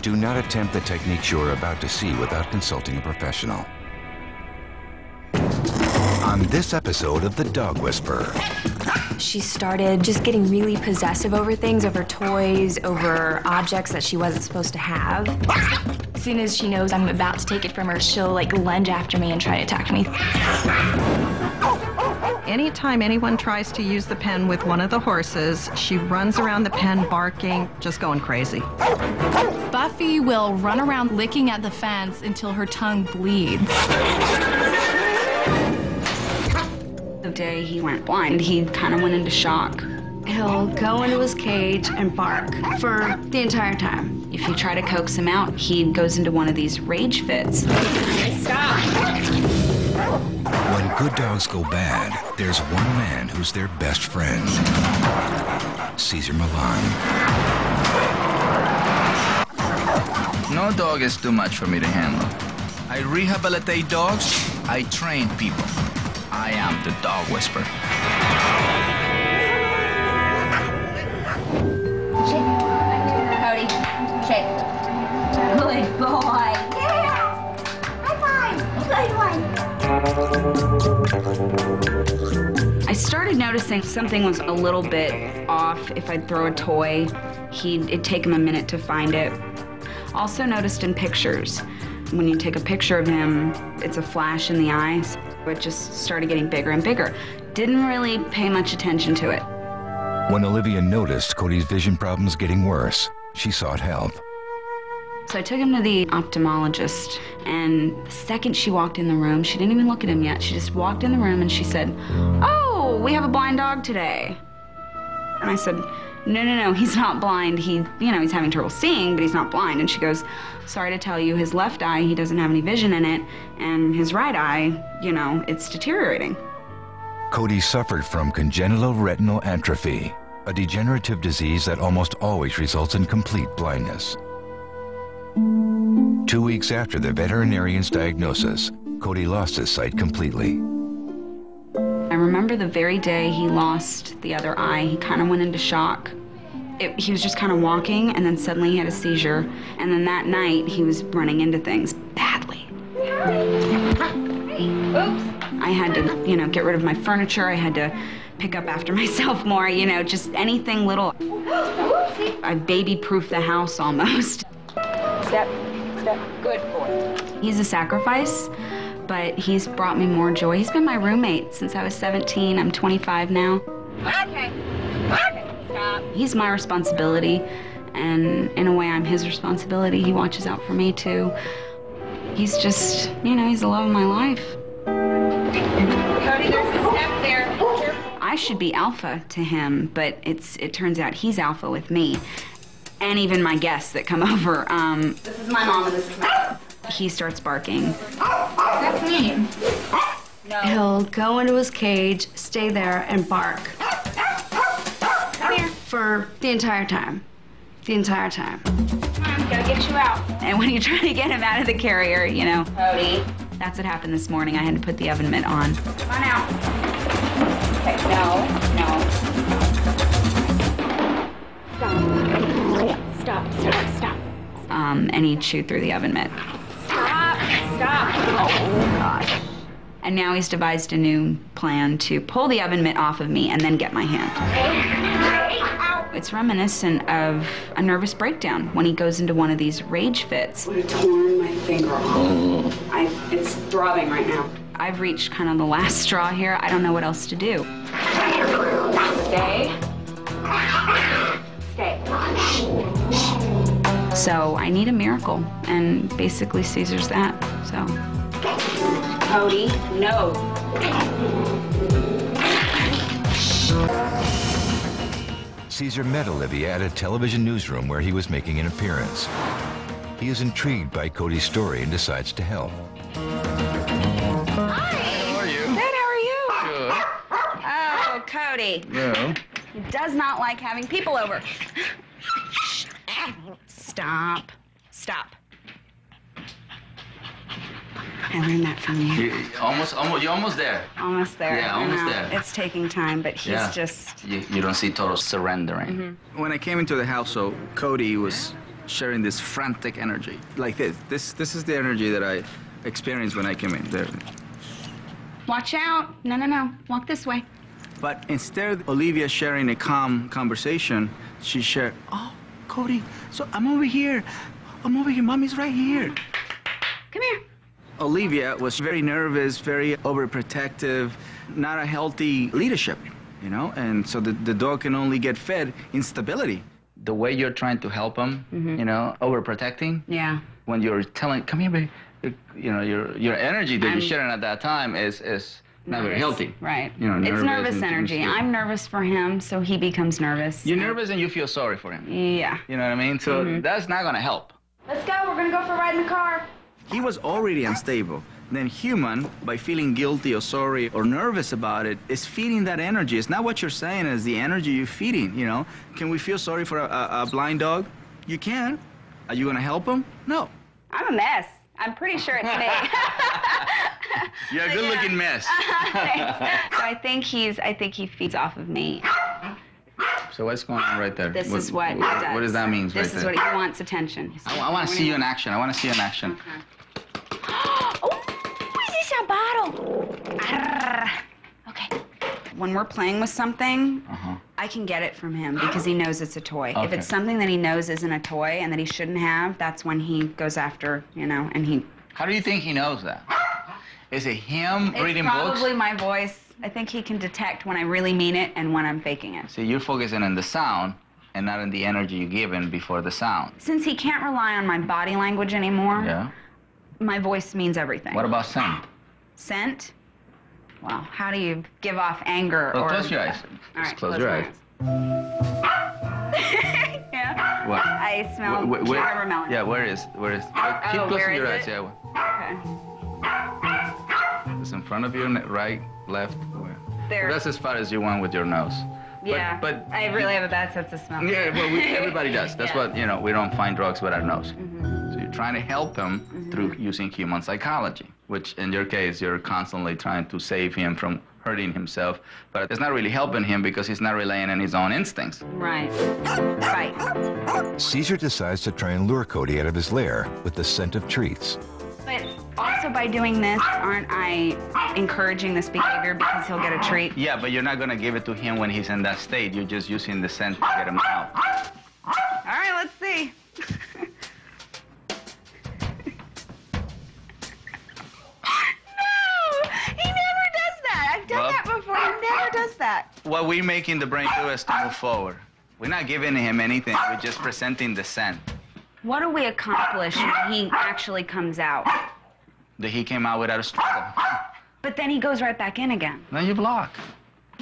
Do not attempt the techniques you're about to see without consulting a professional. On this episode of The Dog Whisperer. She started just getting really possessive over things, over toys, over objects that she wasn't supposed to have. As soon as she knows I'm about to take it from her, she'll like lunge after me and try to attack me. Anytime anyone tries to use the pen with one of the horses, she runs around the pen barking, just going crazy. Buffy will run around licking at the fence until her tongue bleeds. The day he went blind, he kind of went into shock. He'll go into his cage and bark for the entire time. If you try to coax him out, he goes into one of these rage fits. Stop! When good dogs go bad, there's one man who's their best friend. Cesar Millan. No dog is too much for me to handle. I rehabilitate dogs, I train people. I am the Dog Whisperer. Cody, shake. Good boy. Yeah! High five. Good one. I started noticing something was a little bit off. If I'd throw a toy, it'd take him a minute to find it. Also noticed in pictures, when you take a picture of him, it's a flash in the eyes. It just started getting bigger and bigger. Didn't really pay much attention to it. When Olivia noticed Cody's vision problems getting worse, she sought help. So I took him to the ophthalmologist, and the second she walked in the room, she didn't even look at him yet. She just walked in the room and she said, "Oh, we have a blind dog today." And I said, No, he's not blind. He's having trouble seeing, but he's not blind. And she goes, "Sorry to tell you, his left eye, he doesn't have any vision in it, and his right eye, it's deteriorating." Cody suffered from congenital retinal atrophy, a degenerative disease that almost always results in complete blindness. 2 weeks after the veterinarian's diagnosis, Cody lost his sight completely. I remember the very day he lost the other eye, he kind of went into shock. He was just kind of walking, and then suddenly he had a seizure. And then that night, he was running into things badly. Oops. I had to, get rid of my furniture. I had to pick up after myself more, just anything little. I baby-proofed the house almost. Step. Good boy. He's a sacrifice, but he's brought me more joy. He's been my roommate since I was 17. I'm 25 now. Okay. Stop. He's my responsibility, and in a way, I'm his responsibility. He watches out for me, too. He's just, he's the love of my life. Cody, there's a step there. I should be alpha to him, but it turns out he's alpha with me. And even my guests that come over. This is my mom and this is my dad. He starts barking. That's mean. No. He'll go into his cage, stay there, and bark. Come here. For the entire time. The entire time. I'm gonna get you out. And when you try to get him out of the carrier, Cody. That's what happened this morning. I had to put the oven mitt on. Come on out. Okay, no. Stop. And he chewed through the oven mitt. Stop. Oh, gosh. And now he's devised a new plan to pull the oven mitt off of me and then get my hand. It's reminiscent of a nervous breakdown when he goes into one of these rage fits. I've torn my finger off. It's throbbing right now. I've reached kind of the last straw here. I don't know what else to do. Stay. So I need a miracle, and basically Caesar's that, so. Cody, no. Cesar met Olivia at a television newsroom where he was making an appearance. He is intrigued by Cody's story and decides to help. Hi. How are you? Good, how are you? Good. Oh, Cody. Yeah. He does not like having people over. Stop. I learned that from you. You're almost there. Almost there. Yeah, I almost know. there. It's taking time, but he's just... You don't see total surrendering. When I came into the house, so Cody was sharing this frantic energy, like this. This is the energy that I experienced when I came in there. Watch out. No. Walk this way. But instead of Olivia sharing a calm conversation, she shared, oh, Cody, so I'm over here. Mommy's right here. Come here. Olivia was very nervous, very overprotective, not a healthy leadership, you know? And so the dog can only get fed instability. The way you're trying to help him, you know, overprotecting. Yeah. When you're telling, come here, baby, you know, your energy that you're sharing at that time is not very healthy. Right. You know, it's nervous and energy. I'm nervous for him, so he becomes nervous. You're nervous and you feel sorry for him. Yeah. You know what I mean? So that's not going to help. Let's go. We're going to go for a ride in the car. He was already unstable. Then human, by feeling guilty or sorry or nervous about it, is feeding that energy. It's not what you're saying, it's the energy you're feeding, you know? Can we feel sorry for a blind dog? You can. Are you going to help him? No. I'm a mess. I'm pretty sure it's me. You're a good-looking mess. So I think he feeds off of me. So what's going on right there? This is what he does. What does that mean? This is what he wants attention. I want to see you in action. I want to see you in action. Okay. Oh, is this a bottle? Okay. When we're playing with something, I can get it from him because he knows it's a toy. Okay. If it's something that he knows isn't a toy and that he shouldn't have, that's when he goes after, you know, and he... How do you think he knows that? Is it him reading It's books? probably my voice. I think he can detect when I really mean it and when I'm faking it. So you're focusing on the sound and not on the energy you're given before the sound. Since he can't rely on my body language anymore, Yeah. my voice means everything. What about scent? Scent? Well, how do you give off anger Well, or... close your eyes. All Just right, close your my eyes. Yeah. What? I smell watermelon. Yeah, where is? Keep closing where your is eyes. it? Yeah. Okay. It's in front of you, right, left, where? There. Well, that's as far as you want with your nose. Yeah. But I really have a bad sense of smell. yeah, well, everybody does. That's Yeah. what, you know, we don't find drugs with our nose. So you're trying to help him through using human psychology, which in your case, you're constantly trying to save him from hurting himself, but it's not really helping him because he's not relying on his own instincts. Right. Right. Caesar decides to try and lure Cody out of his lair with the scent of treats. But also by doing this, aren't I encouraging this behavior because he'll get a treat? Yeah, but you're not going to give it to him when he's in that state. You're just using the scent to get him out. All right, let's see. No! He never does that. I've done Well- that before. He never does that. What we're making the brain do is to move forward. We're not giving him anything. We're just presenting the scent. What do we accomplish when he actually comes out? That he came out without a struggle. But then he goes right back in again. Then you block.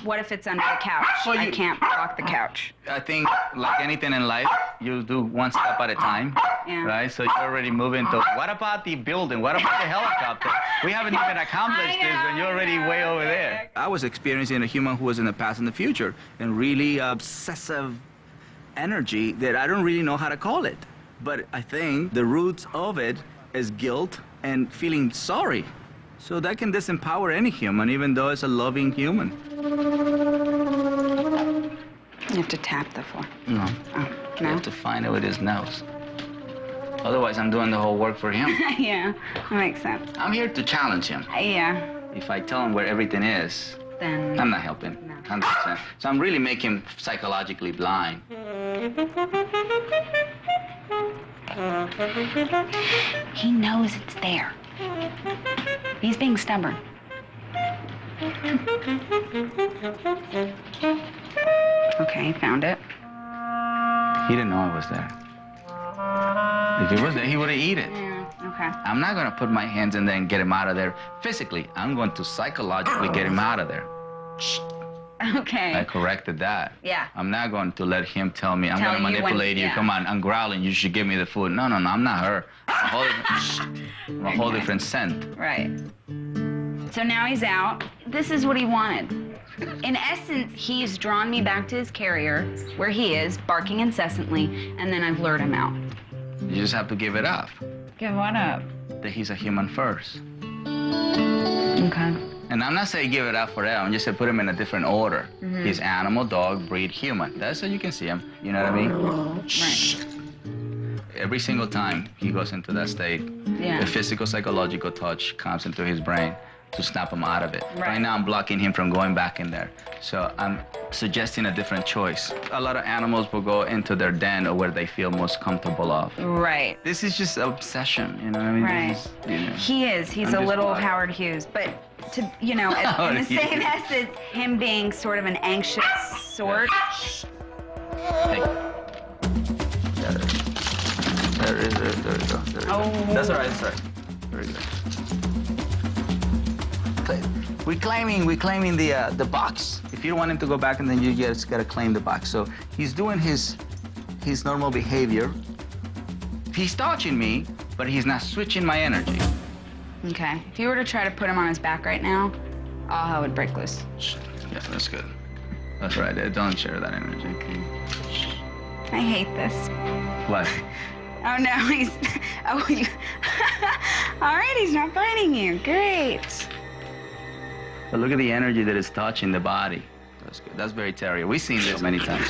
What if it's under the couch? Well, I you- can't block the couch. I think, like anything in life, you do one step at a time, Yeah. right? So you're already moving to, what about the building? What about the helicopter? We haven't even accomplished this, and you're already way over there. I was experiencing a human who was in the past and the future, and really obsessive energy that I don't really know how to call it. But I think the roots of it is guilt and feeling sorry. So that can disempower any human, even though it's a loving human. You have to tap the floor. No. Oh, You no? have to find it with his nose. Otherwise, I'm doing the whole work for him. Yeah, that makes sense. I'm here to challenge him. Yeah, If I tell him where everything is, then... I'm not helping. No. 100%. So I'm really making him psychologically blind. He knows it's there. He's being stubborn. Okay, found it. He didn't know I was there. If he was there, he would have eaten it. Yeah, okay. I'm not going to put my hands in there and get him out of there physically. I'm going to psychologically get him out of there. I Okay. corrected that. Yeah. I'm not going to let him tell me, I'm Tell going to you when- manipulate you. yeah. Come on, I'm growling. You should give me the food. No, no, no, I'm not her. I'm a whole different scent. Right. So now he's out. This is what he wanted. In essence, he's drawn me back to his carrier, where he is, barking incessantly, and then I've lured him out. You just have to give it up. Give what up? That he's a human first. Okay. And I'm not saying give it up forever. I'm just saying put him in a different order. He's animal, dog, breed, human. That's so you can see him. You know what I mean? Right. Every single time he goes into that state, the physical, psychological touch comes into his brain to snap him out of it. Right now, I'm blocking him from going back in there. So I'm suggesting a different choice. A lot of animals will go into their den or where they feel most comfortable of. Right. This is just obsession, you know what I mean? Right. He is. He's a little Howard Hughes, but to, you know, in the same essence, him being sort of an anxious sort. Hey. There we go. Oh. That's all right, that's all right. Very good. We're claiming the box. If you don't want him to go back, and then you just gotta claim the box. So he's doing his normal behavior. He's touching me, but he's not switching my energy. Okay. If you were to try to put him on his back right now, all hell would break loose. Yeah, that's good. That's right. Don't share that energy. Okay. I hate this. What? Oh no, he's. Oh, you. All right, he's not biting you. Great. But look at the energy that is touching the body. That's good. That's very terrier. We've seen this many times.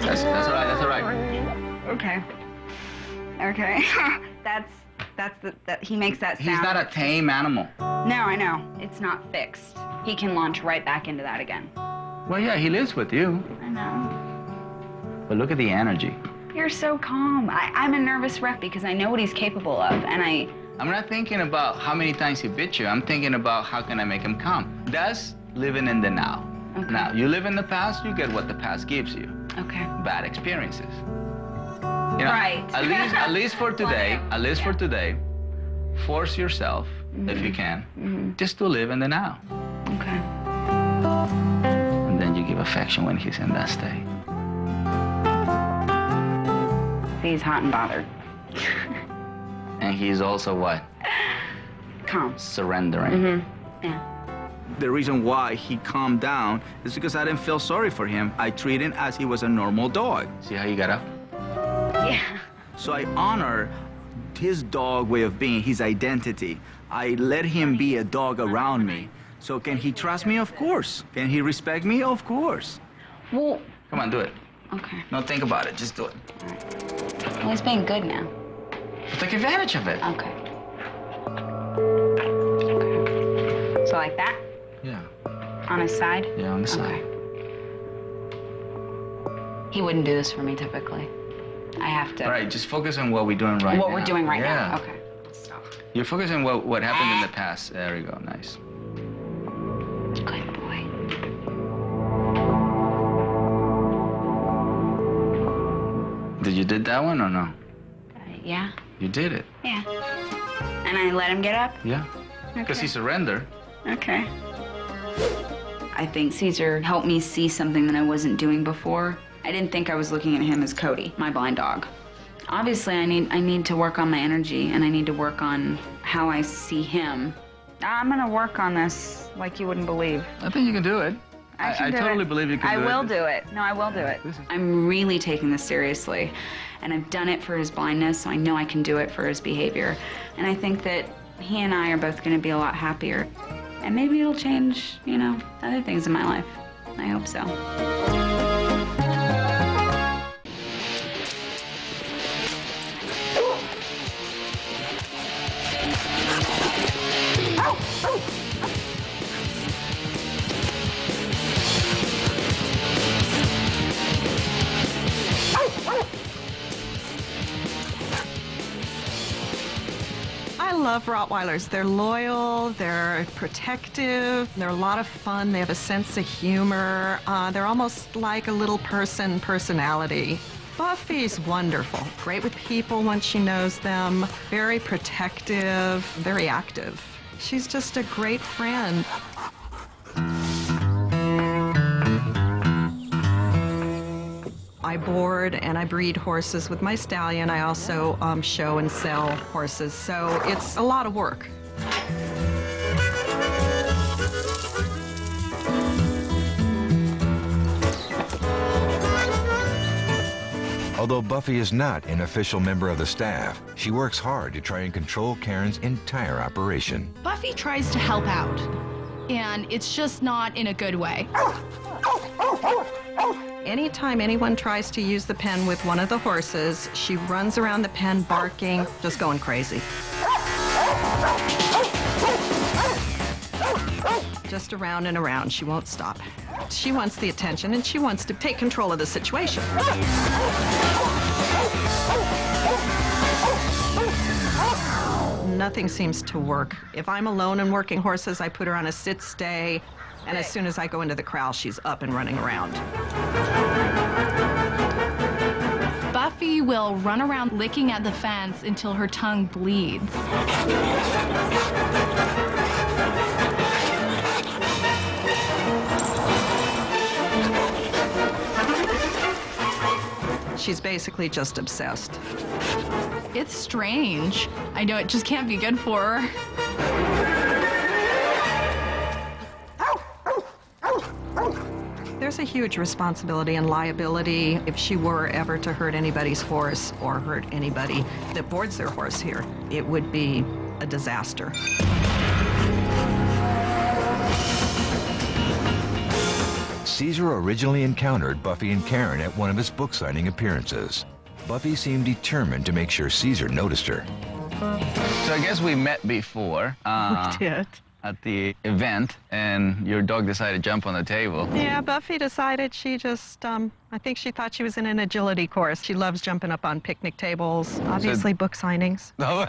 That's all right. That's all right. Okay. Okay. He makes that sound. He's not a tame animal. No, I know. It's not fixed. He can launch right back into that again. Well, yeah, he lives with you. I know. But look at the energy. You're so calm. I'm a nervous wreck because I know what he's capable of, and I'm not thinking about how many times he bit you. I'm thinking about how can I make him calm. That's living in the now. Okay. Now, you live in the past, you get what the past gives you. Okay. Bad experiences. You know, right. At least for today, for today, force yourself, if you can, just to live in the now. Okay. And then you give affection when he's in that state. He's hot and bothered. And he's also what? Calm. Surrendering. Yeah. The reason why he calmed down is because I didn't feel sorry for him. I treated him as he was a normal dog. See how you got up? Yeah. So I honor his dog way of being, his identity. I let him be a dog around me. So can he trust me? Of course. Can he respect me? Of course. Well. Come on, do it. Okay. Don't think about it. Just do it. All right. Well, he's being good now. Take advantage of it. Okay. So like that? Yeah. On his side? Yeah, on the side. Okay. He wouldn't do this for me typically. I have to. All right, just focus on what we're doing right now. What we're doing right now. Okay. Stop. You're focusing on what happened in the past. There we go. Nice. Good boy. Did you did that one or no? Yeah. You did it. Yeah. And I let him get up? Yeah. Because he surrendered. Okay. I think Caesar helped me see something that I wasn't doing before. I didn't think I was looking at him as Cody, my blind dog. Obviously, I need to work on my energy, and I need to work on how I see him. I'm gonna work on this like you wouldn't believe. I think you can do it. I totally believe you can do it. I will do it. No, I will do it. I'm really taking this seriously, and I've done it for his blindness, so I know I can do it for his behavior. And I think that he and I are both gonna be a lot happier. And maybe it'll change, you know, other things in my life. I hope so. I love Rottweilers. They're loyal, they're protective, they're a lot of fun, they have a sense of humor. They're almost like a little personality. Buffy's wonderful. Great with people once she knows them, very protective, very active. She's just a great friend. I board and I breed horses with my stallion. I also show and sell horses, so it's a lot of work. Although Buffy is not an official member of the staff, she works hard to try and control Karen's entire operation. Buffy tries to help out, and it's just not in a good way. Anytime anyone tries to use the pen with one of the horses, she runs around the pen barking, just going crazy. Just around and around, she won't stop. She wants the attention and she wants to take control of the situation. Nothing seems to work. If I'm alone and working horses, I put her on a sit-stay, and as soon as I go into the corral, she's up and running around. Buffy will run around licking at the fence until her tongue bleeds. She's basically just obsessed. It's strange. I know it just can't be good for her. There's a huge responsibility and liability if she were ever to hurt anybody's horse or hurt anybody that boards their horse here. It would be a disaster. Caesar originally encountered Buffy and Karen at one of his book signing appearances. Buffy seemed determined to make sure Caesar noticed her. So I guess we met before. We did. At the event, and your dog decided to jump on the table. Yeah, Buffy decided she just, I think she thought she was in an agility course. She loves jumping up on picnic tables, obviously book signings. So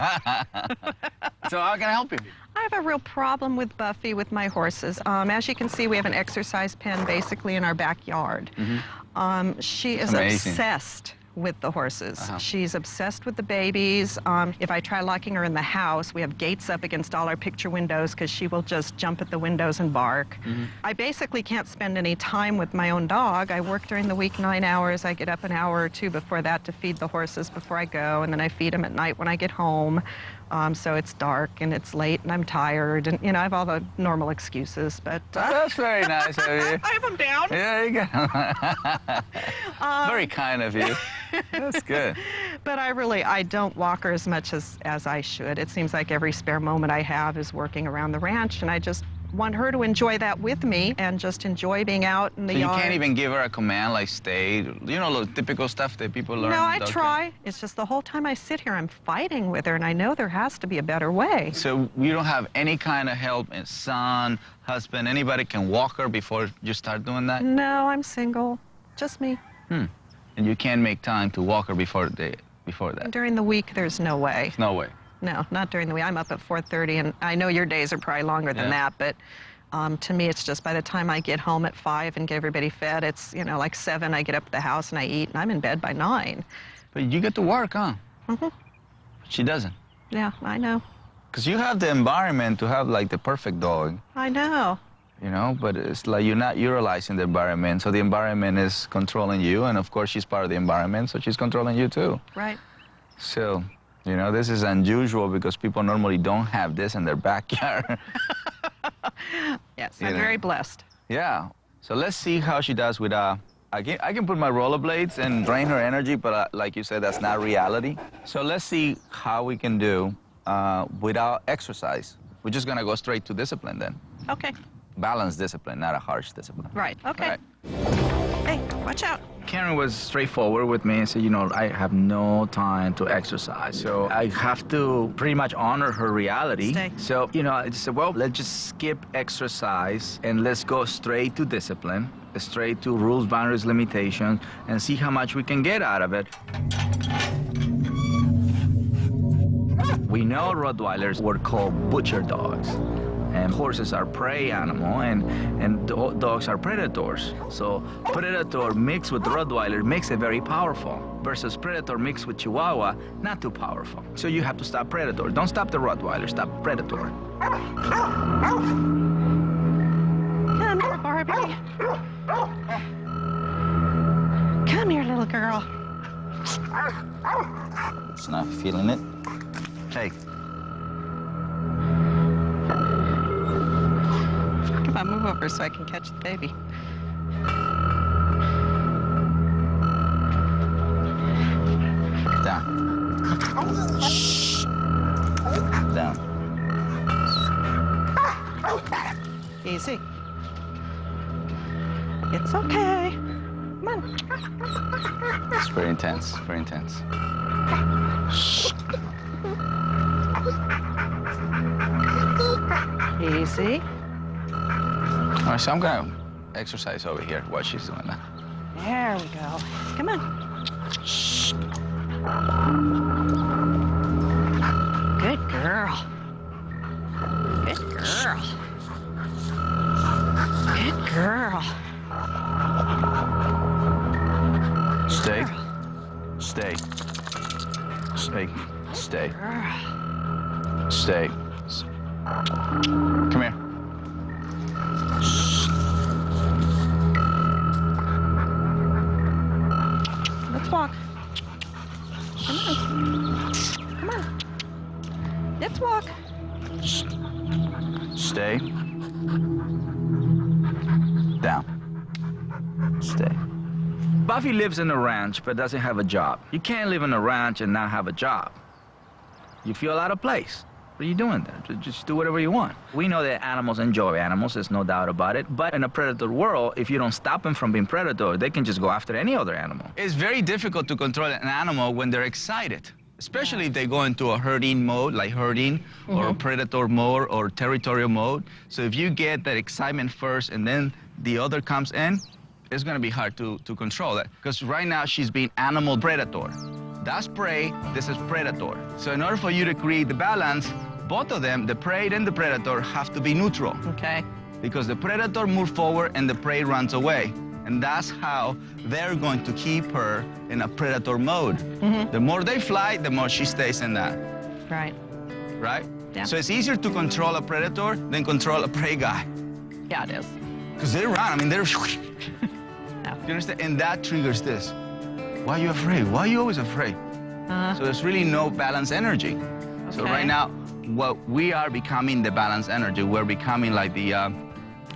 how can I help you? I have a real problem with Buffy with my horses. As you can see, we have an exercise pen basically in our backyard. She is amazing. Obsessed with the horses. She's obsessed with the babies. If I try locking her in the house, we have gates up against all our picture windows because she will just jump at the windows and bark. I basically can't spend any time with my own dog. I work during the week 9 hours. I get up an hour or two before that to feed the horses before I go, and then I feed them at night when I get home. So it's dark and it's late and I'm tired and, you know, I have all the normal excuses, but... That's very nice of you. I have them down. Yeah, you go. Very kind of you. That's good. But I don't walk her as much as I should. It seems like every spare moment I have is working around the ranch, and I just want her to enjoy that with me and just enjoy being out in the yard. You can't even give her a command like stay, you know, the typical stuff that people learn. No, I try. It's just the whole time I sit here, I'm fighting with her, and I know there has to be a better way. So you don't have any kind of help, son, husband, anybody can walk her before you start doing that? No, I'm single. Just me. And you can't make time to walk her before that? During the week, there's no way. No way. No, not during the week. I'm up at 4:30, and I know your days are probably longer than that, but to me, it's just by the time I get home at 5 and get everybody fed, it's, you know, like 7, I get up to the house and I eat, and I'm in bed by 9. But you get to work, huh? She doesn't. Yeah, I know. Because you have the environment to have, like, the perfect dog. I know. You know, but it's like you're not utilizing the environment, so the environment is controlling you, and of course she's part of the environment, so she's controlling you too. Right. So, you know, this is unusual because people normally don't have this in their backyard. Yes, I'm very blessed. Yeah. So let's see how she does with, I can put my rollerblades and drain her energy, but like you said, that's not reality. So let's see how we can do without exercise. We're just gonna go straight to discipline then. Okay. Balanced discipline, not a harsh discipline. Right, okay. Right. Hey, watch out. Karen was straightforward with me and said, you know, I have no time to exercise. So I have to pretty much honor her reality. Stay. So, you know, I just said, well, let's just skip exercise and let's go straight to discipline, straight to rules, boundaries, limitations, and see how much we can get out of it. We know Rottweilers were called butcher dogs. And horses are prey animal, and dogs are predators. So predator mixed with Rottweiler makes it very powerful, versus predator mixed with Chihuahua, not too powerful. So you have to stop predator. Don't stop the Rottweiler, stop predator. Come here, Barbie. Come here, little girl. It's not feeling it. Hey. Come on, move over so I can catch the baby. Down. Shh. Down. Easy. It's okay. Come on. It's very intense, very intense. Easy. All right, so I'm gonna exercise over here while she's doing that. There we go. Come on. Good girl. Good girl. Good girl. Stay. Stay. Stay. Stay. Girl. Stay. Come here. Let's walk. Come on. Come on. Let's walk. Stay. Down. Stay. Buffy lives in a ranch but doesn't have a job. You can't live in a ranch and not have a job. You feel out of place. What are you doing there? Just do whatever you want. We know that animals enjoy animals, there's no doubt about it. But in a predator world, if you don't stop them from being predator, they can just go after any other animal. It's very difficult to control an animal when they're excited, especially if they go into a herding mode, like herding, or a predator mode, or territorial mode. So if you get that excitement first and then the other comes in, it's gonna be hard to control that. Because right now she's being animal predator. That's prey, this is predator. So in order for you to create the balance, both of them, the prey and the predator, have to be neutral. Okay. Because the predator moves forward and the prey runs away. And that's how they're going to keep her in a predator mode. The more they fly, the more she stays in that. Right. Right? Yeah. So it's easier to control a predator than control a prey guy. Yeah, it is. Because they run, I mean, they're... Yeah. You understand? And that triggers this. Why are you afraid? Why are you always afraid? So there's really no balanced energy. So right now, what we are becoming the balanced energy. We're becoming like the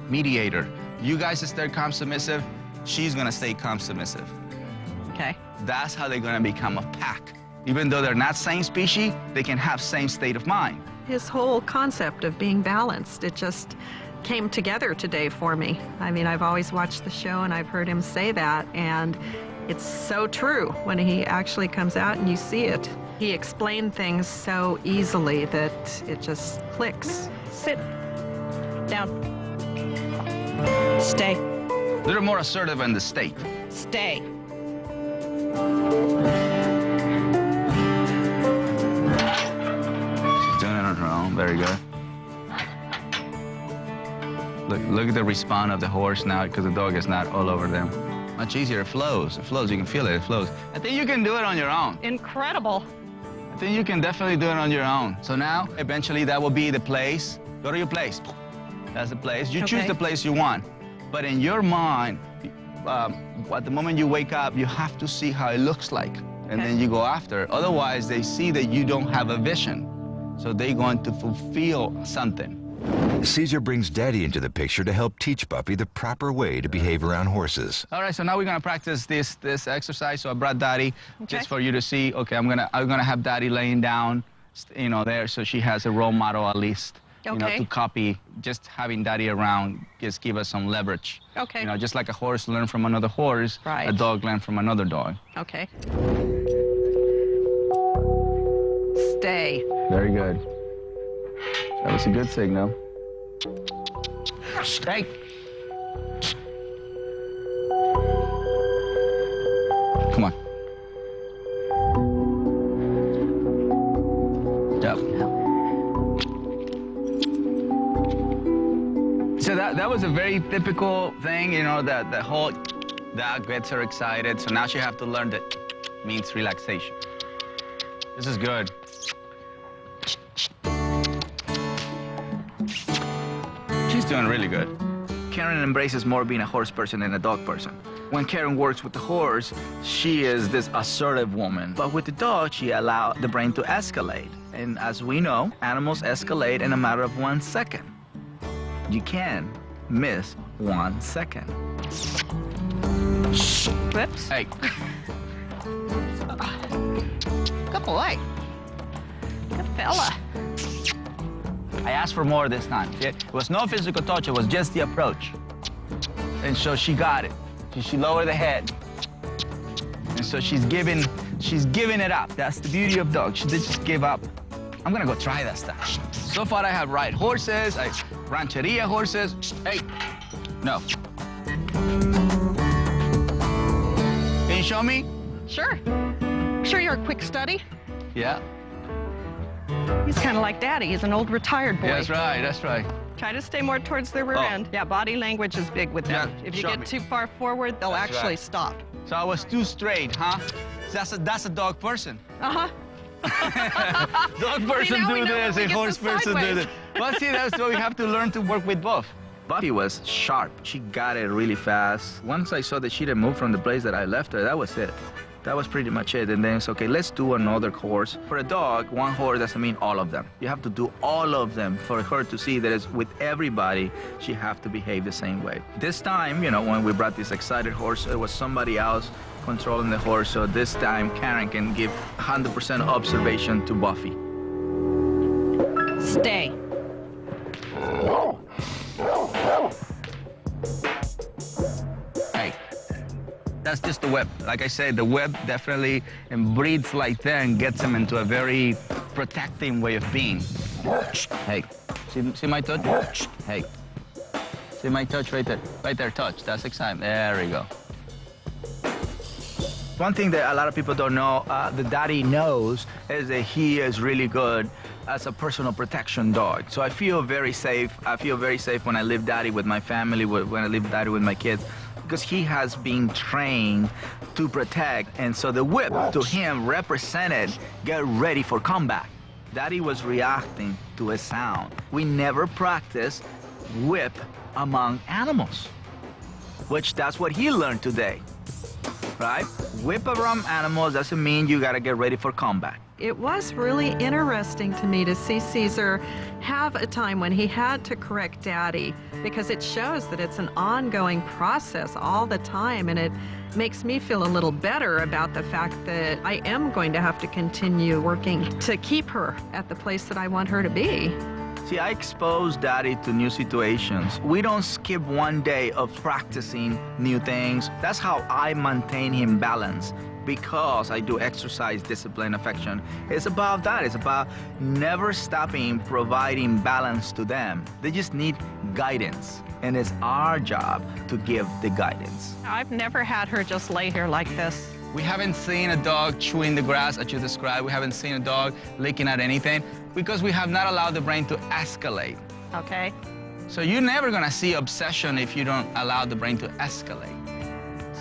mediator. You guys stay calm, submissive. She's gonna stay calm, submissive. Okay. That's how they're gonna become a pack. Even though they're not same species, they can have same state of mind. His whole concept of being balanced, it just came together today for me. I mean, I've always watched the show and I've heard him say that, and it's so true when he actually comes out and you see it. He explained things so easily that it just clicks. Sit. Down. Stay. They're more assertive in the state. Stay. She's doing it on her own. Very good. Look at the response of the horse now, because the dog is not all over them. Much easier. It flows. It flows. You can feel it. It flows. I think you can do it on your own. Incredible. I think you can definitely do it on your own. So now, eventually, that will be the place. Go to your place. That's the place. You choose the place you want. But in your mind, at the moment you wake up, you have to see how it looks like. And then you go after it. Otherwise, they see that you don't have a vision. So they're going to fulfill something. Caesar brings Daddy into the picture to help teach Buffy the proper way to behave around horses. All right, so now we're gonna practice this exercise. So I brought Daddy just for you to see. Okay, I'm gonna have Daddy laying down, you know, there, so she has a role model at least, you know, to copy. Just having Daddy around just give us some leverage. Okay. You know, just like a horse learn from another horse, right. A dog learn from another dog. Okay. Stay. Very good. That was a good signal. Stay. Come on. Yep. So that was a very typical thing, you know, that the whole dog gets her excited. So now she have to learn that means relaxation. This is good. She's doing really good. Karen embraces more being a horse person than a dog person. When Karen works with the horse, she is this assertive woman. But with the dog, she allowed the brain to escalate. And as we know, animals escalate in a matter of 1 second. You can miss 1 second. Whoops. Hey. Good boy. Good fella. I asked for more this time. It was no physical touch, it was just the approach. And so she got it. She lowered the head. And so she's giving it up. That's the beauty of dogs. She just give up. I'm gonna go try that stuff. So far I have ride horses, rancheria horses. Hey, no. Can you show me? Sure. Sure, you're a quick study. Yeah. He's kind of like Daddy. He's an old retired boy. Yeah, that's right, that's right. Try to stay more towards the rear end. Yeah, body language is big with them. Yeah, if you show get me. too far forward, they'll That's actually right. stop. So I was too straight, huh? That's a dog person. Uh-huh. Dog person now we do know this, when a we get horse the person do sideways. this. Well, see, that's why we have to learn to work with both. Buffy was sharp. She got it really fast. Once I saw that she didn't move from the place that I left her, that was it. That was pretty much it. And then it's okay, let's do another horse. For a dog, one horse doesn't mean all of them. You have to do all of them for her to see that it's with everybody, she have to behave the same way. This time, you know, when we brought this excited horse, it was somebody else controlling the horse. So this time, Karen can give 100% observation to Buffy. Stay. Hey, that's just the whip. Like I said, the whip definitely breeds like that and gets him into a very protecting way of being. Hey, see my touch? Hey, see my touch right there? Right there, touch. That's exciting. There we go. One thing that a lot of people don't know, the Daddy knows, is that he is really good as a personal protection dog. So I feel very safe. I feel very safe when I leave Daddy with my family, when I leave Daddy with my kids, because he has been trained to protect. And so the whip to him represented, get ready for combat. Daddy was reacting to a sound. We never practice whip among animals, which that's what he learned today. Right? Whip around animals doesn't mean you gotta get ready for combat. It was really interesting to me to see Caesar have a time when he had to correct Daddy, because it shows that it's an ongoing process all the time, and it makes me feel a little better about the fact that I am going to have to continue working to keep her at the place that I want her to be. See, I expose Daddy to new situations. We don't skip one day of practicing new things. That's how I maintain him balanced, because I do exercise, discipline, affection. It's about that. It's about never stopping providing balance to them. They just need guidance, and it's our job to give the guidance. I've never had her just lay here like this. We haven't seen a dog chewing the grass, as you described. We haven't seen a dog licking at anything, because we have not allowed the brain to escalate. Okay. So you're never gonna see obsession if you don't allow the brain to escalate.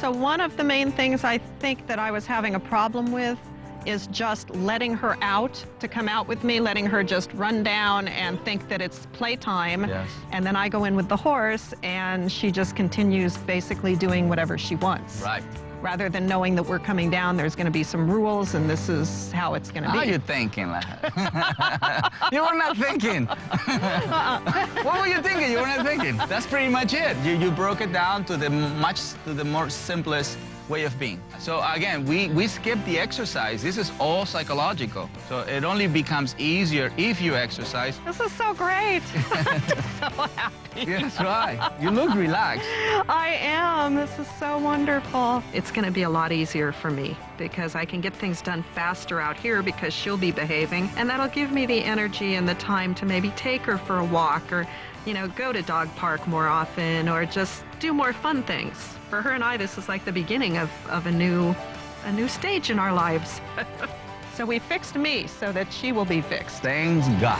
So one of the main things I think that I was having a problem with is just letting her out, to come out with me, letting her just run down and think that it's playtime. Yes. And then I go in with the horse and she just continues basically doing whatever she wants. Right. Rather than knowing that we're coming down, there's going to be some rules and this is how it's going to be. How are you thinking? You were not thinking. What were you thinking? You were not thinking. That's pretty much it. You broke it down to the more simplest way of being. So again, we skip the exercise. This is all psychological. So it only becomes easier if you exercise. This is so great. I'm just so happy. Yes, right. You look relaxed. I am. This is so wonderful. It's going to be a lot easier for me because I can get things done faster out here because she'll be behaving, and that'll give me the energy and the time to maybe take her for a walk, or, you know, go to dog park more often, or just do more fun things. For her and I, this is like the beginning of a new stage in our lives. So we fixed me so that she will be fixed. Thanks God.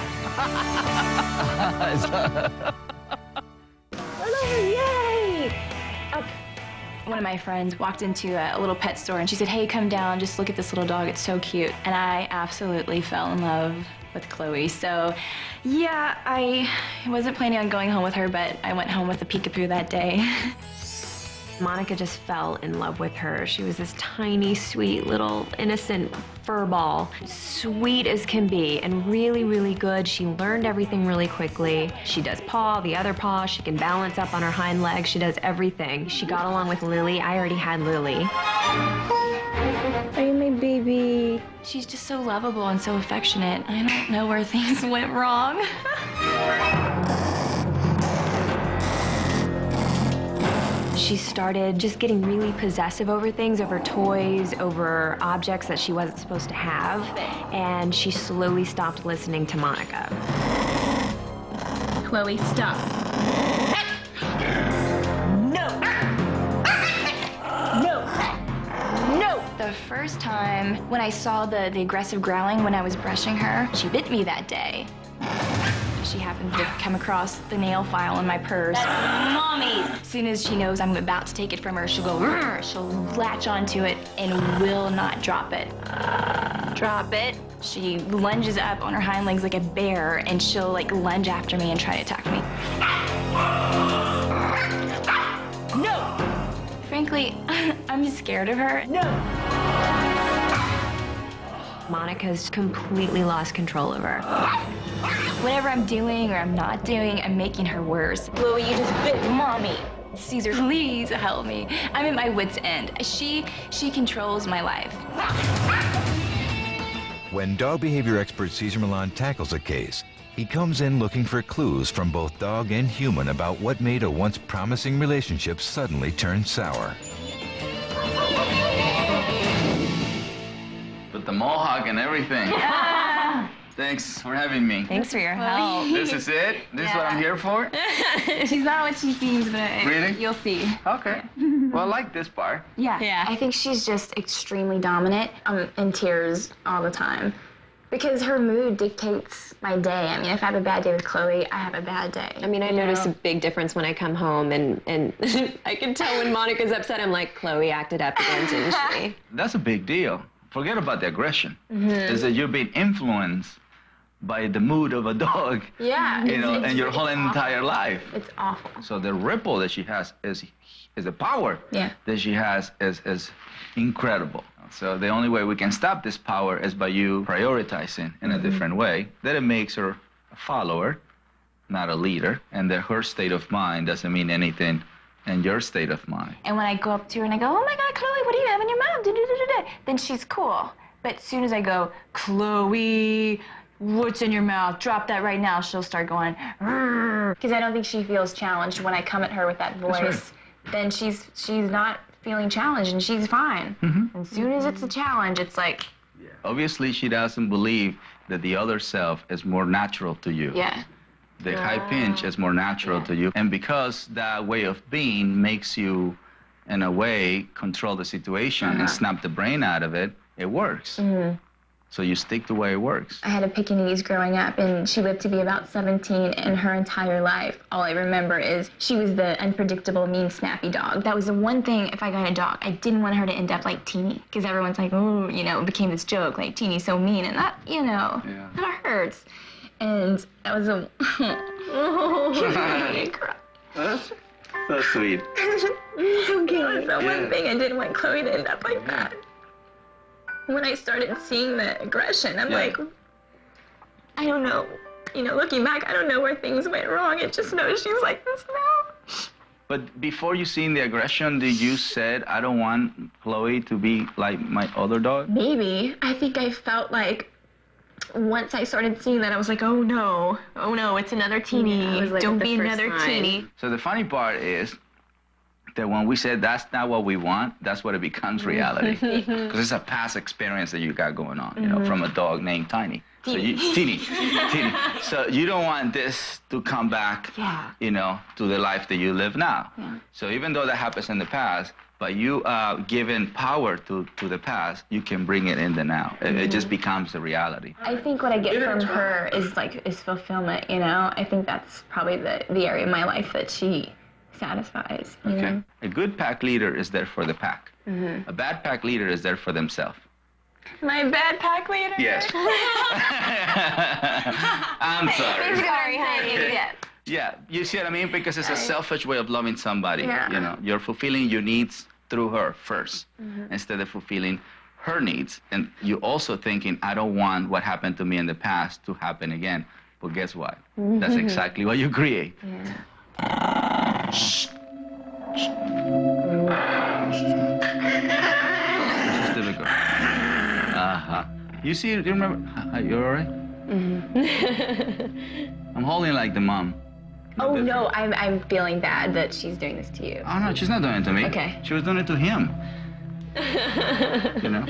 Yay! One of my friends walked into a little pet store and she said, "Hey, come down, just look at this little dog, it's so cute." And I absolutely fell in love with Chloe. So yeah, I wasn't planning on going home with her, but I went home with a peekapoo that day. Monica just fell in love with her. She was this tiny, sweet, little, innocent fur ball. Sweet as can be, and really, really good. She learned everything really quickly. She does paw, the other paw. She can balance up on her hind legs. She does everything. She got along with Lily. I already had Lily. Are you my baby? She's just so lovable and so affectionate. I don't know where things went wrong. she started just getting really possessive over things, over toys, over objects that she wasn't supposed to have, and she slowly stopped listening to Monica. Chloe, stop. The first time when I saw the aggressive growling when I was brushing her, she bit me that day. She happened to come across the nail file in my purse. Mommy! As soon as she knows I'm about to take it from her, she'll go, "Rrr." She'll latch onto it and will not drop it. Drop it. She lunges up on her hind legs like a bear, and she'll like lunge after me and try to attack me. No! Frankly, I'm scared of her. No! Monica's completely lost control of her. Whatever I'm doing or I'm not doing, I'm making her worse. Chloe, you just bit Mommy. Caesar, please help me. I'm at my wit's end. She controls my life. When dog behavior expert Cesar Millan tackles a case, he comes in looking for clues from both dog and human about what made a once promising relationship suddenly turn sour. With the mohawk and everything. Thanks for having me. Thanks for your help. This is it? This is what I'm here for? She's not what she seems, but Really? you'll see. Okay. Well, I like this part. Yeah. I think she's just extremely dominant. I'm in tears all the time because her mood dictates my day. I mean, if I have a bad day with Chloe, I have a bad day. I mean, I notice a big difference when I come home, and I can tell when Monica's upset. I'm like, Chloe acted up again, didn't she? That's a big deal. Forget about the aggression. Is that you're being influenced by the mood of a dog. Yeah. You know, it's and your whole entire life. It's awful. So the ripple that she has is the power that she has is incredible. So the only way we can stop this power is by you prioritizing in a different way. That it makes her a follower, not a leader, and that her state of mind doesn't mean anything in your state of mind. And when I go up to her and I go, "Oh my God, Chloe, what do you have in your mouth?" Then she's cool. But as soon as I go, "Chloe, what's in your mouth? Drop that right now," she'll start going, because I don't think she feels challenged when I come at her with that voice. Right. Then she's not feeling challenged and she's fine. As soon as it's a challenge, it's like, Obviously, she doesn't believe that the other self is more natural to you. yeah. The high pinch is more natural to you. And because that way of being makes you, in a way, control the situation and snap the brain out of it, it works. So you stick to the way it works. I had a Pekingese growing up, and she lived to be about 17, and her entire life, all I remember is she was the unpredictable, mean, snappy dog. That was the one thing, if I got a dog, I didn't want her to end up like Teeny, because everyone's like, "Ooh," you know, it became this joke, like, Teeny's so mean, and that, you know, that hurts. And that was a... That's sweet. Okay, so one thing, I didn't want Chloe to end up like that. When I started seeing the aggression, I'm like, I don't know. You know, looking back, I don't know where things went wrong. I just know she's like this now. But before you seen the aggression, did you said, "I don't want Chloe to be like my other dog"? Maybe. I think I felt like once I started seeing that, I was like, oh no, it's another Teeny. Like Don't the be first another time. Teeny. So the funny part is that when we said that's not what we want, that's what it becomes reality. Because it's a past experience that you got going on, you know, from a dog named Tiny. So Teeny. So you don't want this to come back, you know, to the life that you live now. So even though that happens in the past, by you giving power to the past, you can bring it in the now. It just becomes the reality. I think what I get from her is fulfillment, you know? I think that's probably the area of my life that she satisfies. You know? A good pack leader is there for the pack. A bad pack leader is there for themselves. My bad pack leader? Yes. I'm sorry. Sorry, honey. Yeah, you see what I mean? Because it's a selfish way of loving somebody. You know, you're fulfilling your needs through her first, instead of fulfilling her needs. And you're also thinking, I don't want what happened to me in the past to happen again. But guess what? That's exactly what you create. Shh. Shh. This is difficult. You see, do you remember? You all right? I'm holding like the mom. Oh no, I'm feeling bad that she's doing this to you. Oh no, she's not doing it to me. Okay. She was doing it to him. You know?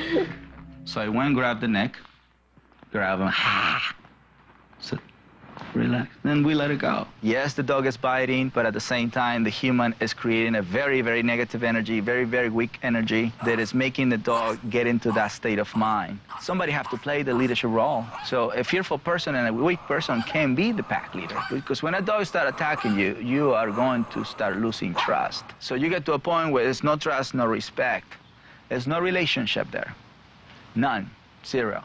So I went and grabbed the neck, grab him, so relax, then we let it go. Yes, the dog is biting, but at the same time, the human is creating a very, very negative energy, very, very weak energy that is making the dog get into that state of mind. Somebody have to play the leadership role. So a fearful person and a weak person can be the pack leader, because when a dog starts attacking you, you are going to start losing trust. So you get to a point where there's no trust, no respect. There's no relationship there. None. Zero.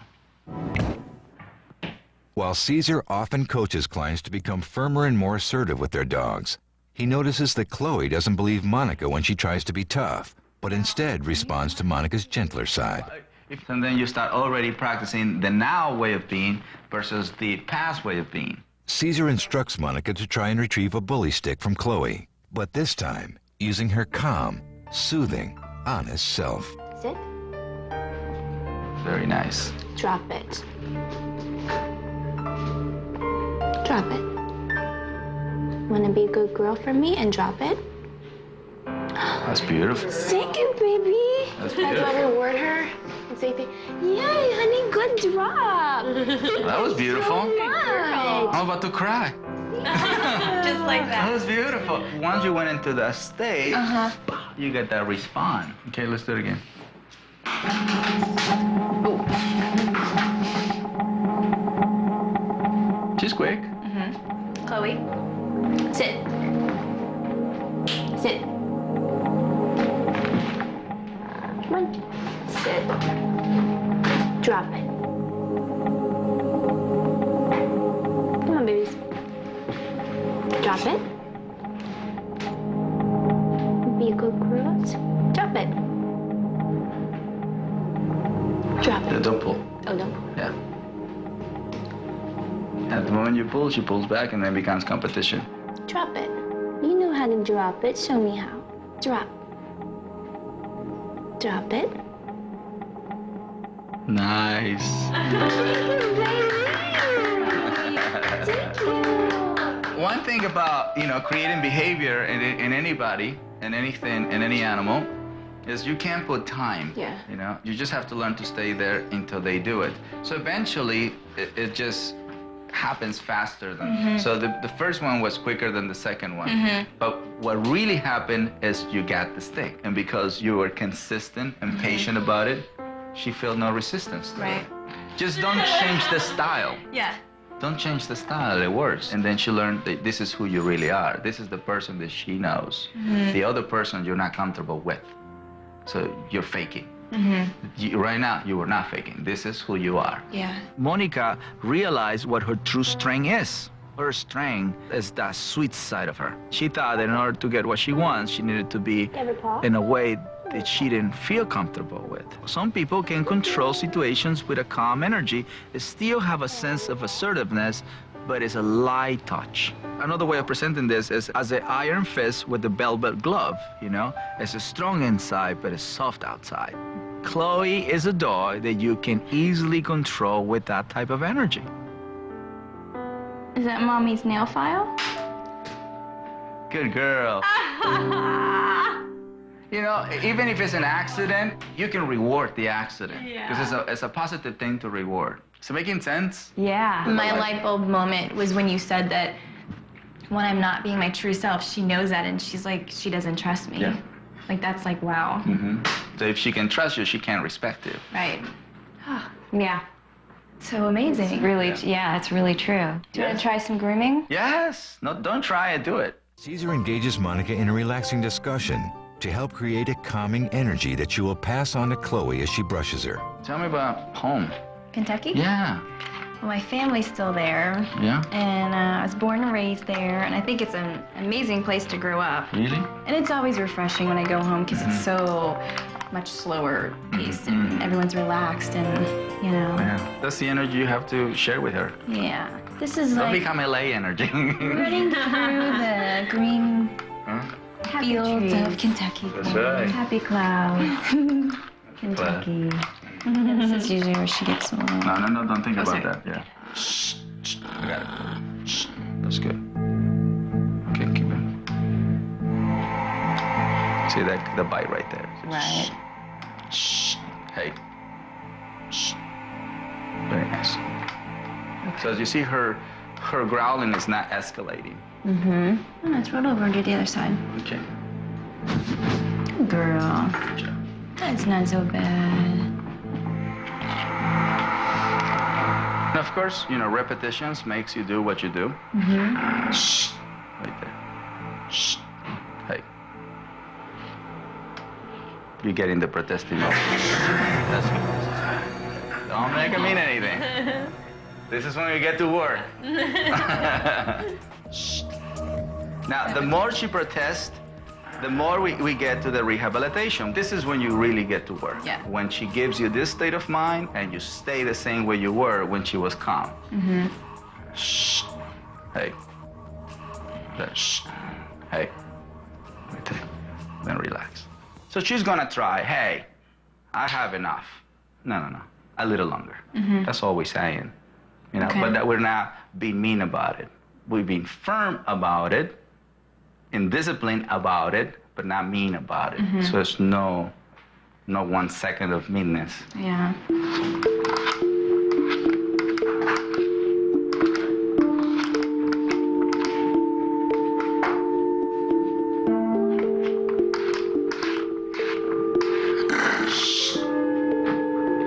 While Caesar often coaches clients to become firmer and more assertive with their dogs, he notices that Chloe doesn't believe Monica when she tries to be tough, but instead responds to Monica's gentler side. And then you start already practicing the now way of being versus the past way of being. Caesar instructs Monica to try and retrieve a bully stick from Chloe, but this time using her calm, soothing, honest self. Sit. Very nice. Drop it. Drop it. Wanna be a good girl for me and drop it? That's beautiful. Thank you, baby. That's Do I reward her and say, yay, honey, good drop. That was beautiful. So much. I'm about to cry. Just like That that. was beautiful. Once you went into that state, you get that response. Okay, let's do it again. Just quick. Chloe, sit. Sit. Come on. Sit. Drop it. Come on, babies. Drop it. Be a good girl. Drop it. Drop it. Yeah, don't pull. Oh, no. Yeah. At the moment you pull, she pulls back and then becomes competition. Drop it. You know how to drop it. Show me how. Drop. Drop it. Nice. Thank you. One thing about, creating behavior in anybody, in anything, in any animal, is you can't put time. Yeah. You just have to learn to stay there until they do it. So eventually, it just happens faster than. So the first one was quicker than the second one. But what really happened is you got the stick. And because you were consistent and patient about it, she felt no resistance to it. Just don't change the style. Yeah. Don't change the style, it works. And then she learned that this is who you really are. This is the person that she knows. The other person you're not comfortable with. So you're faking. Right now, you are not faking. This is who you are. Yeah. Monica realized what her true strength is. Her strength is that sweet side of her. She thought that in order to get what she wants, she needed to be in a way that she didn't feel comfortable with. Some people can control situations with a calm energy, they still have a sense of assertiveness, but it's a light touch. Another way of presenting this is as an iron fist with the velvet glove, It's strong inside, but it's soft outside. Chloe is a dog that you can easily control with that type of energy. Is that Mommy's nail file? Good girl. Even if it's an accident, you can reward the accident. Because it's a positive thing to reward. Is it making sense? Yeah. My light bulb moment was when you said that when I'm not being my true self, she knows that and she's like, she doesn't trust me. Yeah. Like, that's like, wow. So if she can trust you, she can't respect you. Right. Yeah. So amazing. It's really, it's really true. Do you want to try some grooming? Yes. No, don't try it, do it. Caesar engages Monica in a relaxing discussion to help create a calming energy that she will pass on to Chloe as she brushes her. Tell me about home. Kentucky? Yeah. Well, my family's still there. Yeah? And I was born and raised there, and I think it's an amazing place to grow up. Really? And it's always refreshing when I go home because it's so much slower paced and everyone's relaxed and, Yeah. That's the energy you have to share with her. Yeah. This is Don't like become LA energy. running through the green fields of Kentucky. That's right. Happy clouds. Kentucky. This is usually where she gets a little... No, don't think about sorry. that. Yeah. Shh, I got it. Shh. That's good. See the bite right there. Right. Shh. Hey. Shh. Very nice. Okay. So as you see, her growling is not escalating. Mm-hmm. Oh, let's roll over and do the other side. Okay. Good girl. Good job. That's not so bad. And of course, you know, repetitions makes you do what you do. Mm-hmm. Shh. Right there. Shh. Hey. You're getting the protesting mode. That's good. Don't make it mean anything. This is when we get to work. Shh. Now, the more she protests, the more we get to the rehabilitation. This is when you really get to work. Yeah. When she gives you this state of mind and you stay the same way you were when she was calm. Mm-hmm. Shh. Hey. There. Shh. Hey. Right there. Then relax. So she's gonna try, hey, I have enough. No. A little longer. Mm-hmm. That's all we're saying. You know, Okay. but that we're not being mean about it. We're being firm about it, in discipline about it, but not mean about it. Mm-hmm. So there's no 1 second of meanness. Yeah.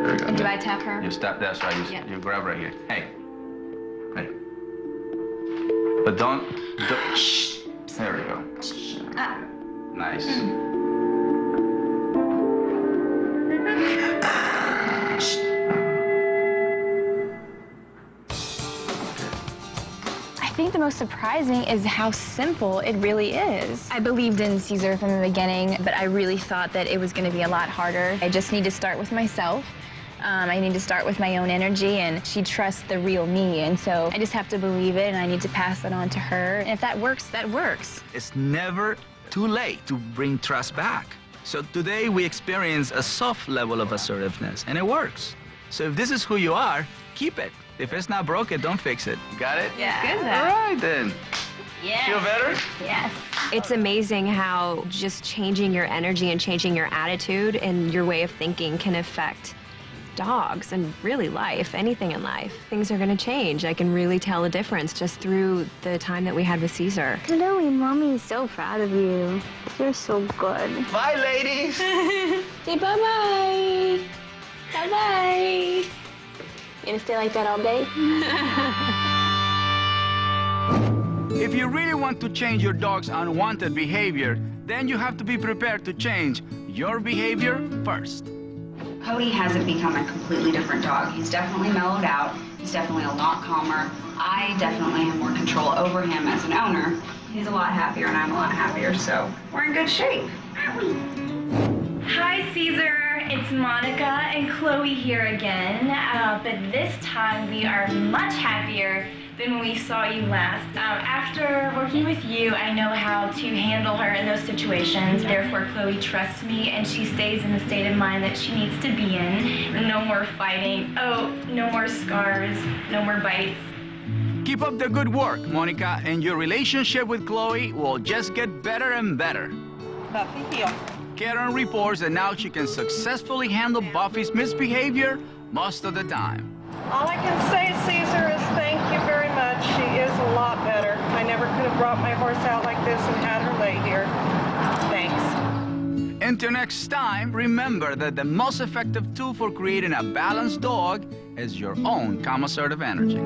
Very good. And do I tap her? You step, that's right. Yeah. You grab right here. Hey. Hey. But don't shh. There we go. Ah. Nice. I think the most surprising is how simple it really is. I believed in Caesar from the beginning, but I really thought that it was going to be a lot harder. I just need to start with myself. I need to start with my own energy, and she trusts the real me, and so I just have to believe it, and I need to pass it on to her. And if that works, that works. It's never too late to bring trust back. So today we experience a soft level of assertiveness, and it works. So if this is who you are, keep it. If it's not broken, don't fix it. Got it? Yeah. Good, All right, then. Yes. Feel better? Yes. It's amazing how just changing your energy and changing your attitude and your way of thinking can affect dogs and really life, anything in life. Things are going to change. I can really tell a difference just through the time that we had with Caesar. Chloe, Mommy is so proud of you. You're so good. Bye, ladies. Say bye-bye. Bye-bye. You gonna stay like that all day? If you really want to change your dog's unwanted behavior, then you have to be prepared to change your behavior first. Cody hasn't become a completely different dog. He's definitely mellowed out. He's definitely a lot calmer. I definitely have more control over him as an owner. He's a lot happier and I'm a lot happier, so we're in good shape, aren't we? Hi, Caesar. It's Monica and Chloe here again, but this time we are much happier than when we saw you last. After working with you, I know how to handle her in those situations. Therefore, Chloe trusts me and she stays in the state of mind that she needs to be in. No more fighting. Oh, no more scars. No more bites. Keep up the good work, Monica, and your relationship with Chloe will just get better and better. Buffy, heel. Karen reports that now she can successfully handle Buffy's misbehavior most of the time. All I can say, Caesar, is thank you very much. She is a lot better. I never could have brought my horse out like this and had her lay here. Thanks. Until next time, remember that the most effective tool for creating a balanced dog is your own calm, assertive energy.